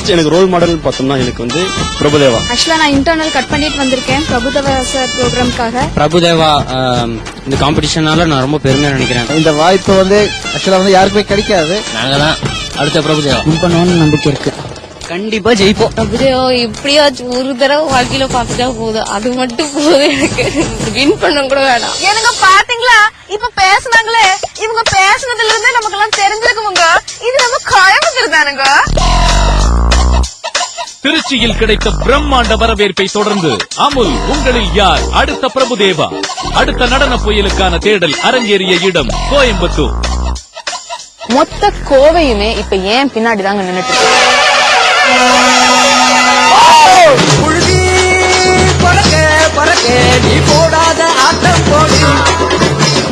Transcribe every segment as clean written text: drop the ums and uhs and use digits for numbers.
First எனக்கு role model பார்த்தோம்னா எனக்கு வந்து பிரபுதேவா. ஆக்சுவலா நான் இன்டர்னல் கட் பண்ணிட்டு வந்திருக்கேன் பிரபுதேவா சார் ப்ரோக்ராம்காக. பிரபுதேவா இந்த காம்படிஷனால நான் ரொம்ப பெருமையா நினைக்கிறேன். இந்த வாய்ப்பு வந்து ஆக்சுவலா வந்து யாருக்குமே கிடைக்காது. நாங்க தான் அடுத்த பிரபுதேவா வின் பண்ணுவோம்னு நம்பிக்கை இருக்கு. கண்டிப்பா ஜெயிப்போம். பிரபுதேவா எப்படியாச்சும் ஒரு தடவை வாழ்க்கையில பாத்துட்டா போதும், அது மட்டும் போதும் எனக்கு. வின் பண்ண கூட வேணாம். எனக்கு பாத்தீங்களா இப்ப பேசுனாங்களே, இவங்க பேசுனதுல இருந்தே நமக்கு எல்லாம் தெரிஞ்சிருக்குமுங்க. இது நம்ம கோயம்புத்தூர் தானுங்க. திருச்சியில் கிடைத்த பிரம்மாண்ட வரவேற்பை தொடர்ந்து அமுல் உங்களில் யார் அடுத்த பிரபுதேவா? அடுத்த நடன புயலுக்கான தேடல் அரங்கேறிய இடம் கோயம்புத்தூர். மொத்த கோவையுமே இப்ப ஏன் பின்னாடி தாங்க நின்னுட்டு இருக்கு.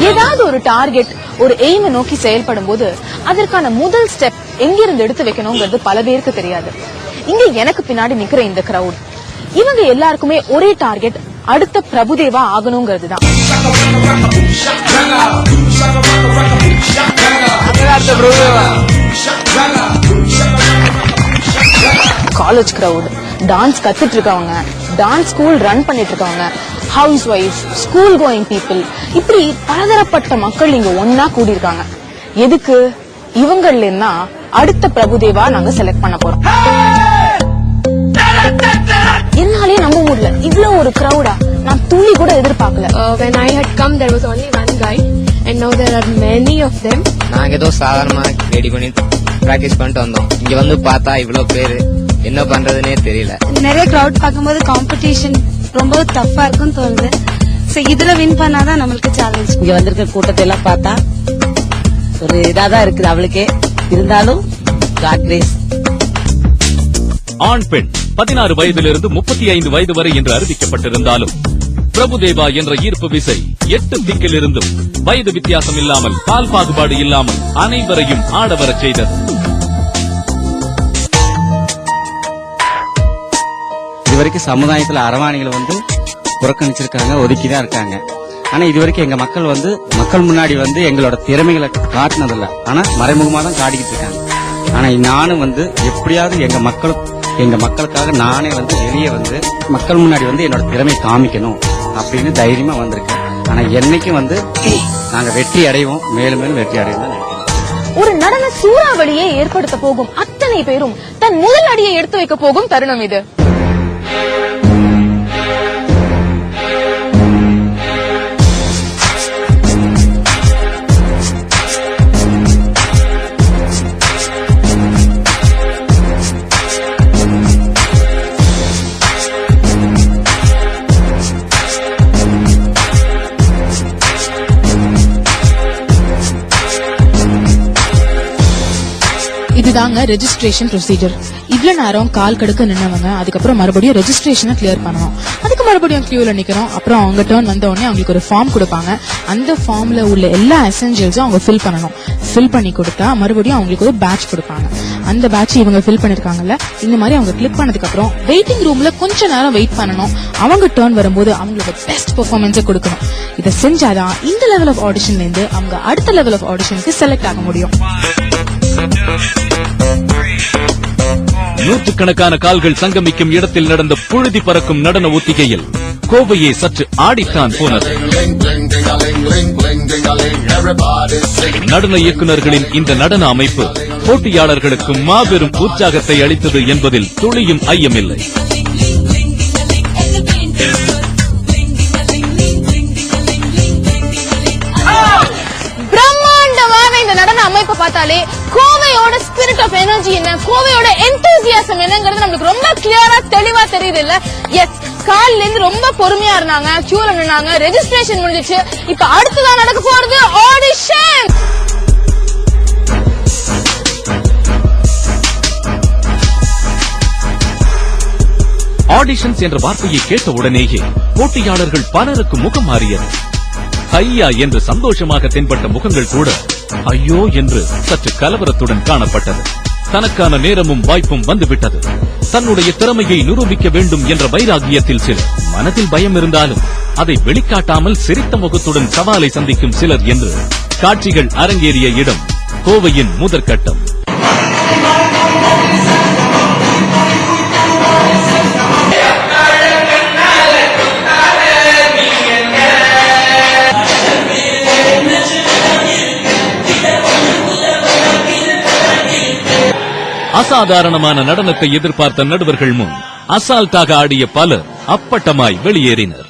ஏதாவது ஒரு டார்கெட், ஒரு எய்மை நோக்கி செயல்படும் போது அதற்கான முதல் ஸ்டெப் எங்கிருந்து எடுத்து வைக்கணும்ங்கிறது பல பேருக்கு தெரியாது. இங்க எனக்கு பின்னாடி நிக்கிற இந்த கிரவுட், இவங்க எல்லாருக்குமே ஒரே டார்கெட், அடுத்த பிரபுதேவா ஆகணுங்கிறது தான். காலேஜ் கிரவுட், டான்ஸ் கத்துட்டு இருக்கவங்க, டான்ஸ் ஸ்கூல் ரன் பண்ணிட்டு இருக்கவங்க, house wife, school going people, இப்படி பலதரப்பட்ட மக்கள் இங்க ஒன்னா கூடியிருக்காங்க. எதுக்கு? இவங்கள்ல இருந்தா அடுத்த பிரபுதேவா நாங்க செலக்ட் பண்ண போறோம். என்னாலே நம்ப முடியல, இவ்வளவு ஒரு கிரௌடா நான் துளி கூட எதிர்பார்க்கல. When I had come there was only one guy and now there are many of them. நாங்க ஏதோ சாதாரணமா ரெடி பண்ணி பிராக்டிஸ் பண்ணிட்டு வந்தோம். இங்க வந்து பார்த்தா இவ்வளவு பேரு, என்ன பண்றதுன்னே தெரியல. நிறைய கிரௌட் பார்க்கும்போது காம்படிஷன் ரொம்ப டஃபா இருக்குன்னு தோணுது. சோ இதுல வின் பண்ணாதான் நம்மளுக்கு சேலஞ்ச். இங்க வந்திருக்க கூட்டத்தை எல்லாம் பார்த்தா ஒரு இதாதான் இருக்குது அவளுக்கே. இருந்தாலும் காட் கிரேஸ். ஆண் பெண் 16 வயதிலிருந்து 35 வயது வரை என்று அறிவிக்கப்பட்டிருந்தாலும் பிரபுதேவா என்ற ஈர்ப்பு விசை 8 திக்கிலிருந்தும் வயது வித்தியாசம் இல்லாமல், பால் பாகுபாடு இல்லாமல் அனைவரையும் ஆடவரச் செய்தது. இதுவரைக்கும் சமுதாயத்துல அரவாணிகளை வந்து புறக்கணிச்சிருக்காங்க, ஒதுக்கிதான் இருக்காங்க. ஆனா இதுவரைக்கும் எங்க மக்கள் வந்து மக்கள் முன்னாடி வந்து எங்களோட திறமைகளை காட்டினதில்ல. ஆனா மறைமுகமா தான் காட்டிக்கிட்டு இருக்காங்க. ஆனா நானும் வந்து எப்படியாவது எங்க மக்களுக்காக நானே வந்து வெளியே வந்து மக்கள் முன்னாடி வந்து என்னோட திறமை காமிக்கணும் அப்படின்னு தைரியமா வந்திருக்கேன். ஆனா என்னைக்கும் வந்து நாங்க வெற்றி அடைவோம், மேலும் மேலும் வெற்றி அடைவோம் தான் நினைக்கிறேன். ஒரு நடன சூறாவளியை ஏற்படுத்த போகும் அத்தனை பேரும் தன் முதல் அடியை எடுத்து வைக்க போகும் தருணம் இது. இதுதாங்க ரெஜிஸ்ட்ரேஷன் ப்ரொசீஜர். இவ்வளவு நேரம் கால் கடுக்க நின்னவங்க அதுக்கப்புறம் மறுபடியும் ரெஜிஸ்ட்ரேஷனை கிளியர் பண்ணணும். அதுக்கு மறுபடியும் கியூல நிக்கணும். அப்புறம் அவங்க டர்ன் வந்த உடனே அவங்களுக்கு ஒரு ஃபார்ம் கொடுப்பாங்க. அந்த ஃபார்ம்ல உள்ள எல்லா எசென்சியல்ஸும் அவங்க ஃபில் பண்ணணும். ஃபில் பண்ணி கொடுத்தா மறுபடியும் அவங்களுக்கு ஒரு பேட்ச் கொடுப்பாங்க. அந்த பேட்ச் இவங்க ஃபில் பண்ணிருக்காங்கல்ல, இந்த மாதிரி அவங்க கிளிக் பண்ணதுக்கு அப்புறம் வெயிட்டிங் ரூம்ல கொஞ்ச நேரம் வெயிட் பண்ணணும். அவங்க டர்ன் வரும்போது அவங்களோட பெஸ்ட் பெர்ஃபார்மன்ஸை கொடுக்கணும். இதை செஞ்சாதான் இந்த லெவல் ஆஃப் ஆடிஷன்ல இருந்து அவங்க அடுத்த லெவல் ஆஃப் ஆடிஷனுக்கு செலக்ட் ஆக முடியும். நூற்றுக்கணக்கான கால்கள் சங்கமிக்கும் இடத்தில் நடந்த புழுதி பறக்கும் நடன ஒத்திகையில் கோவையே சற்று ஆடித்தான் போனது. நடன இயக்குநர்களின் இந்த நடன அமைப்பு போட்டியாளர்களுக்கு மாபெரும் உற்சாகத்தை அளித்தது என்பதில் துளியும் ஐயமில்லை. இந்த நடன அமைப்பை பார்த்தாலே கோவையோட ஸ்பிரிட் ஆஃப் எனர்ஜி என்ன, கோவையோட எந்தூசியாசம் என்னங்கிறது நமக்கு ரொம்ப கிளியரா தெளிவா தெரியுது இல்ல. எஸ், காலில இருந்து ரொம்ப பொறுமையா இருந்தாங்க, கியூல நின்னாங்க, ரெஜிஸ்ட்ரேஷன் முடிஞ்சிச்சு. இப்ப அடுத்ததான் நடக்க போறது ஆடிஷன். ஆடிஷன்ஸ் என்ற வார்த்தையை கேட்ட உடனேயே போட்டியாளர்கள் பலருக்கு முகம் மாறியது. ஐயா என்று சந்தோஷமாக தென்பட்ட முகங்கள் கூட ஐயோ என்று சற்று கலவரத்துடன் காணப்பட்டது. தனக்கான நேரமும் வாய்ப்பும் வந்துவிட்டது. தன்னுடைய திறமையை நிரூபிக்க வேண்டும் என்ற வைராகியத்தில் சிலர், மனதில் பயம் இருந்தாலும் அதை வெளிக்காட்டாமல் சிரித்த முகத்துடன் சவாலை சந்திக்கும் சிலர் என்று காட்சிகள் அரங்கேறிய இடம் கோவையின் முதற்கட்டம். அசாதாரணமான நடனத்தை எதிர்பார்த்த நடுவர்கள் முன் அசால்ட்டாக ஆடிய பலர் அப்பட்டமாய் வெளியேறினர்.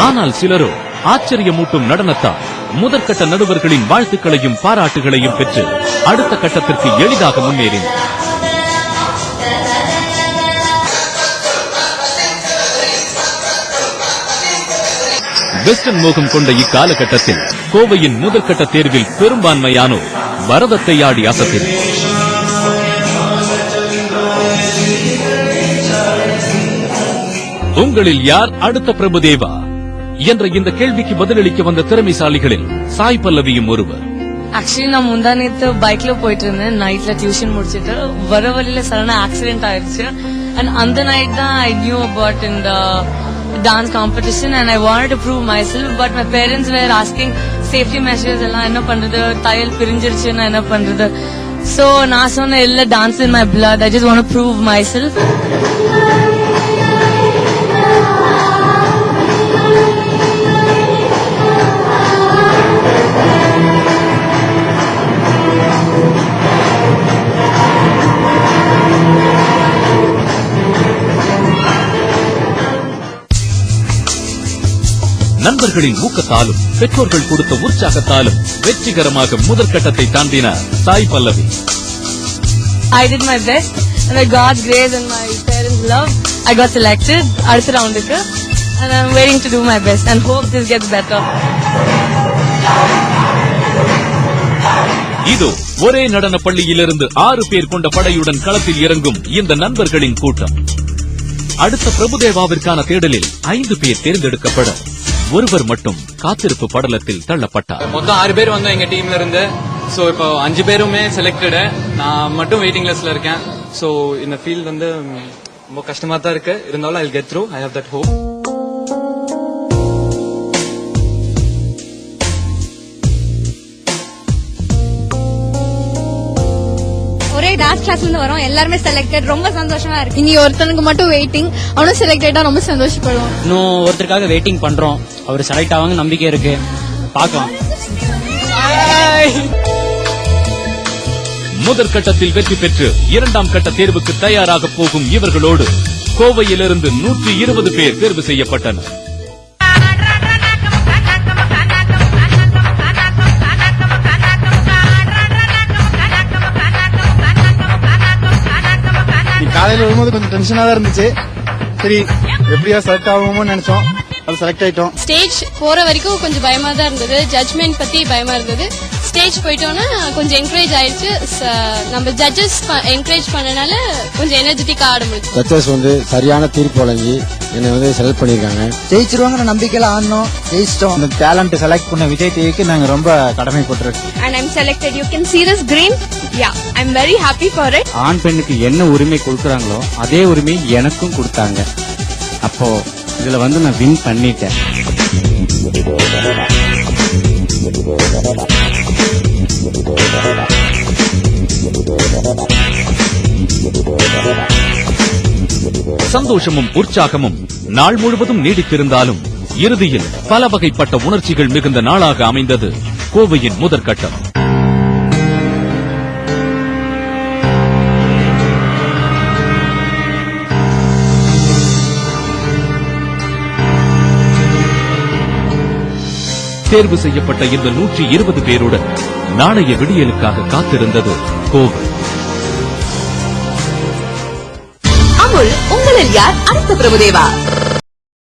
ஆனால் சிலரோ ஆச்சரியமூட்டும் நடனத்தால் முதற்கட்ட நடுவர்களின் வாழ்த்துக்களையும் பாராட்டுகளையும் பெற்று அடுத்த கட்டத்திற்கு எளிதாக முன்னேறினர். வெஸ்டர்ன் மோகம் கொண்ட இக்காலகட்டத்தில் கோவையின் முதற்கட்ட தேர்வில் பெரும்பான்மையானோர் பரதத்தை ஆடி அசத்தினர். உங்களில் யார் அடுத்த பிரபுதேவா என்ற இந்த கேள்விக்கு பதிலளிக்க வந்த திறமைசாலிகளில் சாய் பல்லவியும் ஒருவர். ஆக்சுவலி நான் முந்தா நேத்து பைக்ல போயிட்டு இருந்தேன். நைட்ல டியூஷன் முடிச்சிட்டு வர வழியில சடனா ஆக்சிடென்ட் ஆயிடுச்சு. அண்ட் அந்த நைட் தான் ஐ நியூ அபவுட் இந்த dance competition and I wanted to prove my self. But my parents were asking safety measures எல்லாம் என்ன பண்றது, தையல் பிரிஞ்சிருச்சுன்னா என்ன பண்றது. சோ நான் சொன்ன இல்ல, dance in my blood, I just want to prove my self. நண்பர்களின் ஊக்கத்தாலும் பெற்றோர்கள் கொடுத்த உற்சாகத்தாலும் வெற்றிகரமாக முதற்கட்டத்தை தாண்டினார் Sai Pallavi. I did my best and by God's grace and my parents' love, I got selected அடுத்த ரவுண்டுக்கு and I'm waiting to do my best and hope this gets better. இதோ ஒரே நடன பள்ளியிலிருந்து 6 பேர் கொண்ட படையுடன் களத்தில் இறங்கும் இந்த நண்பர்களின் கூட்டம். அடுத்த பிரபுதேவாவிற்கான தேடலில் 5 பேர் தேர்ந்தெடுக்கப்பட ஒருவர் மட்டும் காத்திருப்பு படலத்தில் தள்ளப்பட்டார். மொத்தம் 6 பேர் வந்தோம் எங்க டீம்ல இருந்து. சோ இப்போ 5 பேருமே செலக்டட், நான் மட்டும் வெயிட்டிங் லிஸ்ட்ல இருக்கேன். சோ இந்த ஃபீல்ட் வந்து ரொம்ப கஷ்டமா தான் இருக்கு, இருந்தாலும் I'll get through, I have that hope. ஒரே டான்ஸ் கிளாஸ்ல இருந்து வரோம், எல்லாருமே செலக்டட், ரொம்ப சந்தோஷமா இருக்கு. இனி ஒருத்தனுக்கு மட்டும் வெயிட்டிங், அவனும் செலக்டடா ரொம்ப சந்தோஷப்படுவோம். இன்னும் ஒருத்தருக்காக வெயிட்டிங் பண்றோம், அவர் செலக்ட் ஆவாங்க நம்பிக்கை இருக்கு, பார்க்கலாம். முதற்கட்டத்தில் வெற்றி பெற்று 2ஆம் கட்ட தேர்வுக்கு தயாராக போகும் இவர்களோடு கோவையிலிருந்து 120 பேர் தேர்வு செய்யப்பட்டனர். காலையில வரும்போது கொஞ்சம் டென்ஷனா தான் இருந்துச்சு. சரி எப்படியா செலக்ட் ஆகுமோன்னு நினைச்சோம், அது செலக்ட் ஆயிட்டோம். ஸ்டேஜ் போற வரைக்கும் கொஞ்சம் பயமா தான் இருந்தது, ஜட்ஜ்மெண்ட் பத்தி பயமா இருந்தது. ஸ்டேஜ் போயிட்டோன்னா கொஞ்சம் என்கரேஜ் ஆயிடுச்சு. நம்ம ஜட்ஜஸ் என்கரேஜ் பண்ணனால கொஞ்சம் எனர்ஜெட்டிக்கா ஆட முடியும். ஜட்ஜஸ் வந்து சரியான தீர்ப்பு வழங்கி என்னை வந்து செலக்ட் பண்ணிருக்காங்க. ஜெயிச்சிருவாங்க நம்பிக்கையில ஆடணும், ஜெயிச்சிட்டோம். இந்த டேலண்ட் செலக்ட் பண்ண விஜய் டிவிக்கு நாங்க ரொம்ப கடமைப்பட்டிருக்கோம். And I'm selected. You can see this green. Yeah, I'm very happy for it. ஆண் பெண்ணுக்கு என்ன உரிமை கொடுக்கறாங்களோ அதே உரிமை எனக்கும் கொடுத்தாங்க. அப்போ இதுல வந்து நான் வின் பண்ணிட்டேன். சந்தோஷமும் உற்சாகமும் நாள் முழுவதும் நீடித்திருந்தாலும் இறுதியில் பல வகைப்பட்ட உணர்ச்சிகள் மிகுந்த நாளாக அமைந்தது கோவையின் முதற்கட்டம். தேர்வு செய்யப்பட்ட இந்த 120 பேருடன் நாளைய விடியலுக்காக காத்திருந்தது கோவை. அமுல், உங்களில் யார் அடுத்த பிரபுதேவா?